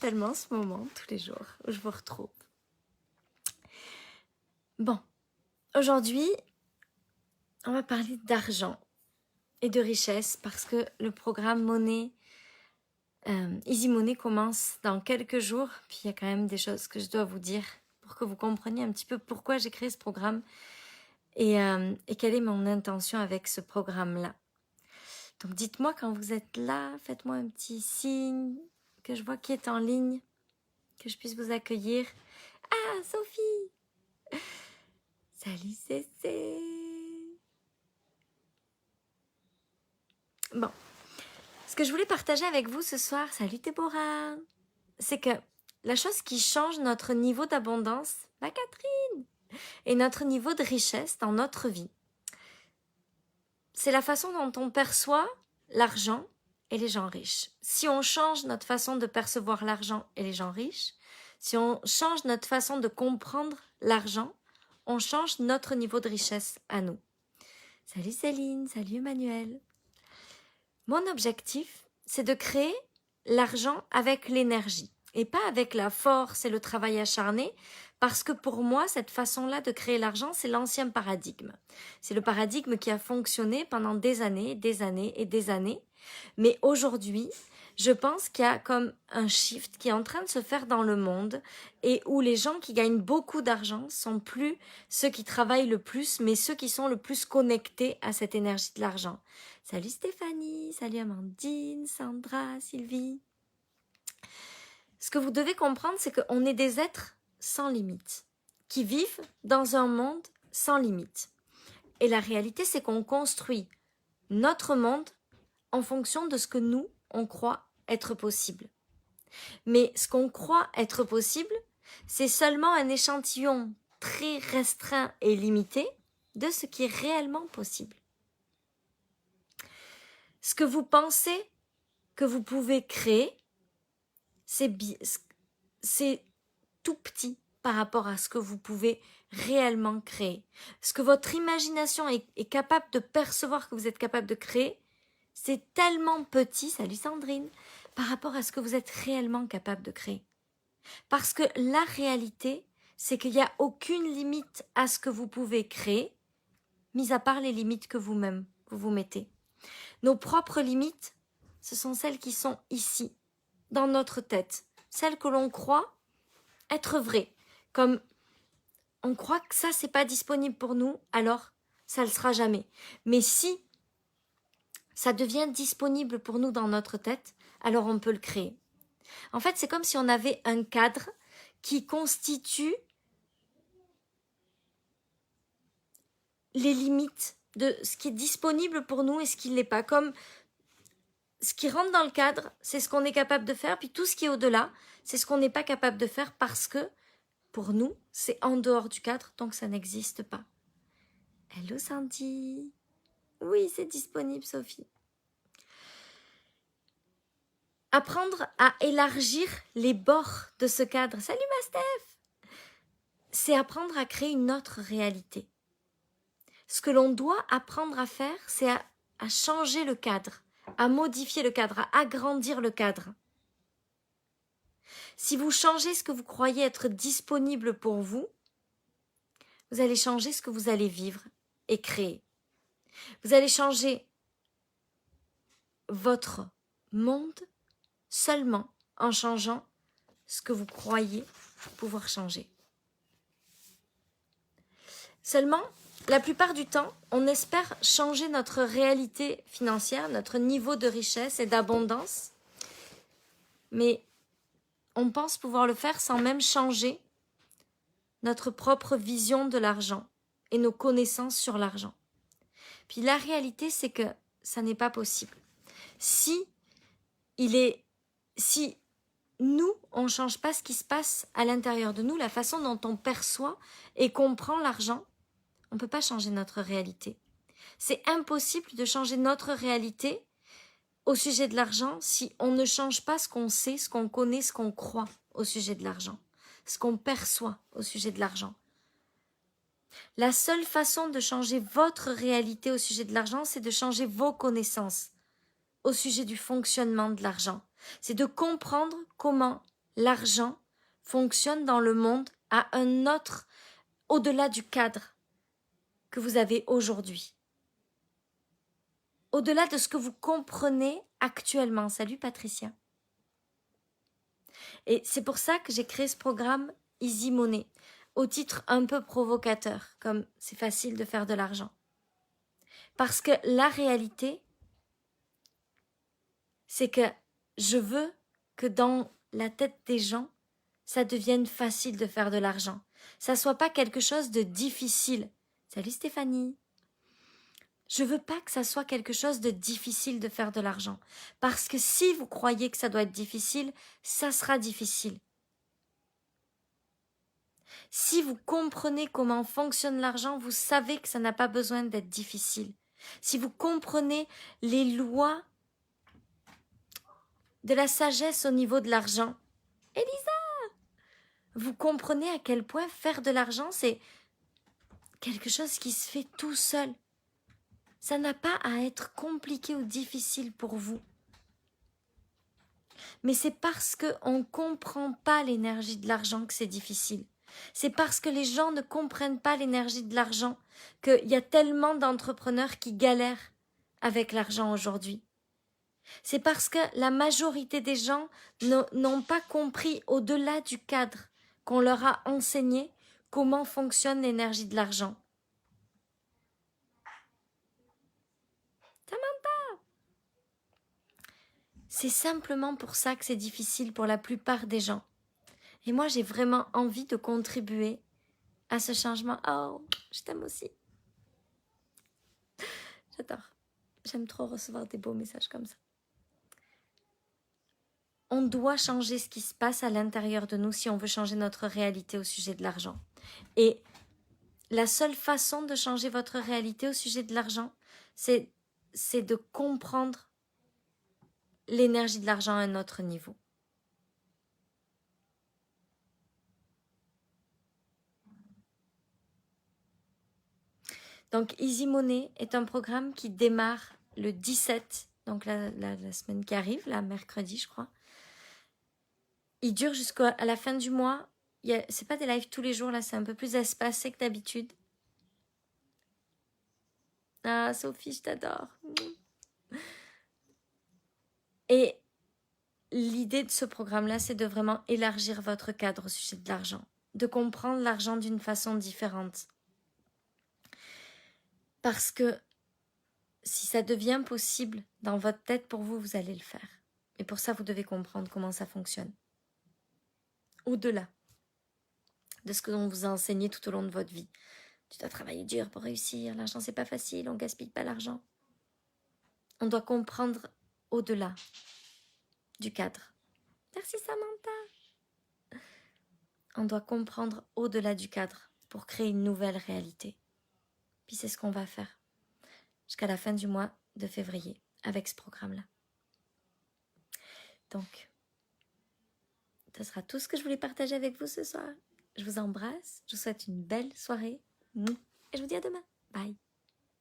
tellement ce moment tous les jours où je vous retrouve. Bon, aujourd'hui, on va parler d'argent et de richesse parce que le programme Money, Easy Money commence dans quelques jours. Puis il y a quand même des choses que je dois vous dire pour que vous compreniez un petit peu pourquoi j'ai créé ce programme et quelle est mon intention avec ce programme-là. Donc dites-moi quand vous êtes là, faites-moi un petit signe, que je vois qui est en ligne, que je puisse vous accueillir. Ah, Sophie! Salut Cécé! Bon, ce que je voulais partager avec vous ce soir, salut Déborah, c'est que la chose qui change notre niveau d'abondance, Catherine, et notre niveau de richesse dans notre vie, c'est la façon dont on perçoit l'argent et les gens riches. Si on change notre façon de percevoir l'argent et les gens riches, si on change notre façon de comprendre l'argent, on change notre niveau de richesse à nous. Salut Céline, salut Emmanuel. Mon objectif, c'est de créer l'argent avec l'énergie et pas avec la force et le travail acharné, parce que pour moi, cette façon-là de créer l'argent, c'est l'ancien paradigme. C'est le paradigme qui a fonctionné pendant des années, des années et des années. Mais aujourd'hui, je pense qu'il y a comme un shift qui est en train de se faire dans le monde et où les gens qui gagnent beaucoup d'argent sont plus ceux qui travaillent le plus, mais ceux qui sont le plus connectés à cette énergie de l'argent. Salut Stéphanie, salut Amandine, Sandra, Sylvie. Ce que vous devez comprendre, c'est qu'on est des êtres sans limite, qui vivent dans un monde sans limite. Et la réalité, c'est qu'on construit notre monde en fonction de ce que nous, on croit être possible. Mais ce qu'on croit être possible, c'est seulement un échantillon très restreint et limité de ce qui est réellement possible. Ce que vous pensez que vous pouvez créer, c'est tout petit par rapport à ce que vous pouvez réellement créer. Ce que votre imagination est capable de percevoir que vous êtes capable de créer, c'est tellement petit, salut Sandrine, par rapport à ce que vous êtes réellement capable de créer. Parce que la réalité, c'est qu'il n'y a aucune limite à ce que vous pouvez créer, mis à part les limites que vous-même vous mettez. Nos propres limites, ce sont celles qui sont ici, dans notre tête, celles que l'on croit être vraies. Comme on croit que ça, c'est pas disponible pour nous, alors ça le sera jamais. Mais si ça devient disponible pour nous dans notre tête, alors on peut le créer. En fait, c'est comme si on avait un cadre qui constitue les limites de ce qui est disponible pour nous et ce qui ne l'est pas. Comme ce qui rentre dans le cadre, c'est ce qu'on est capable de faire, puis tout ce qui est au-delà, c'est ce qu'on n'est pas capable de faire parce que, pour nous, c'est en dehors du cadre, donc ça n'existe pas. Hello Sandy. Oui, c'est disponible, Sophie. Apprendre à élargir les bords de ce cadre. Salut ma Steph. C'est apprendre à créer une autre réalité. Ce que l'on doit apprendre à faire, c'est à changer le cadre, à modifier le cadre, à agrandir le cadre. Si vous changez ce que vous croyez être disponible pour vous, vous allez changer ce que vous allez vivre et créer. Vous allez changer votre monde seulement en changeant ce que vous croyez pouvoir changer. Seulement, la plupart du temps, on espère changer notre réalité financière, notre niveau de richesse et d'abondance, mais on pense pouvoir le faire sans même changer notre propre vision de l'argent et nos connaissances sur l'argent. Puis la réalité, c'est que ça n'est pas possible. Si nous, on ne change pas ce qui se passe à l'intérieur de nous, la façon dont on perçoit et comprend l'argent, on ne peut pas changer notre réalité. C'est impossible de changer notre réalité au sujet de l'argent si on ne change pas ce qu'on sait, ce qu'on connaît, ce qu'on croit au sujet de l'argent, ce qu'on perçoit au sujet de l'argent. La seule façon de changer votre réalité au sujet de l'argent, c'est de changer vos connaissances au sujet du fonctionnement de l'argent. C'est de comprendre comment l'argent fonctionne dans le monde à un autre, au-delà du cadre que vous avez aujourd'hui. Au-delà de ce que vous comprenez actuellement. Salut Patricia. Et c'est pour ça que j'ai créé ce programme Easy Money, au titre un peu provocateur, comme c'est facile de faire de l'argent. Parce que la réalité, c'est que je veux que dans la tête des gens, ça devienne facile de faire de l'argent. Ça soit pas quelque chose de difficile. Salut Stéphanie. Je veux pas que ça soit quelque chose de difficile de faire de l'argent. Parce que si vous croyez que ça doit être difficile, ça sera difficile. Si vous comprenez comment fonctionne l'argent, vous savez que ça n'a pas besoin d'être difficile. Si vous comprenez les lois de la sagesse au niveau de l'argent, Elisa, vous comprenez à quel point faire de l'argent, c'est quelque chose qui se fait tout seul. Ça n'a pas à être compliqué ou difficile pour vous. Mais c'est parce qu'on ne comprend pas l'énergie de l'argent que c'est difficile. C'est parce que les gens ne comprennent pas l'énergie de l'argent qu'il y a tellement d'entrepreneurs qui galèrent avec l'argent aujourd'hui. C'est parce que la majorité des gens n'ont pas compris au-delà du cadre qu'on leur a enseigné comment fonctionne l'énergie de l'argent. C'est simplement pour ça que c'est difficile pour la plupart des gens. Et moi, j'ai vraiment envie de contribuer à ce changement. Oh, je t'aime aussi. J'adore. J'aime trop recevoir des beaux messages comme ça. On doit changer ce qui se passe à l'intérieur de nous si on veut changer notre réalité au sujet de l'argent. Et la seule façon de changer votre réalité au sujet de l'argent, c'est de comprendre l'énergie de l'argent à un autre niveau. Donc Easy Money est un programme qui démarre le 17, donc la semaine qui arrive, mercredi je crois. Il dure jusqu'à la fin du mois. C'est pas des lives tous les jours, là c'est un peu plus espacé que d'habitude. Ah Sophie, je t'adore. Et l'idée de ce programme-là, c'est de vraiment élargir votre cadre au sujet de l'argent, de comprendre l'argent d'une façon différente. Parce que si ça devient possible dans votre tête, pour vous, vous allez le faire. Et pour ça, vous devez comprendre comment ça fonctionne. Au-delà de ce que l'on vous a enseigné tout au long de votre vie. Tu dois travailler dur pour réussir, l'argent c'est pas facile, on gaspille pas l'argent. On doit comprendre au-delà du cadre. Merci Samantha. On doit comprendre au-delà du cadre pour créer une nouvelle réalité. Puis c'est ce qu'on va faire jusqu'à la fin du mois de février avec ce programme-là. Donc, ce sera tout ce que je voulais partager avec vous ce soir. Je vous embrasse, je vous souhaite une belle soirée et je vous dis à demain. Bye.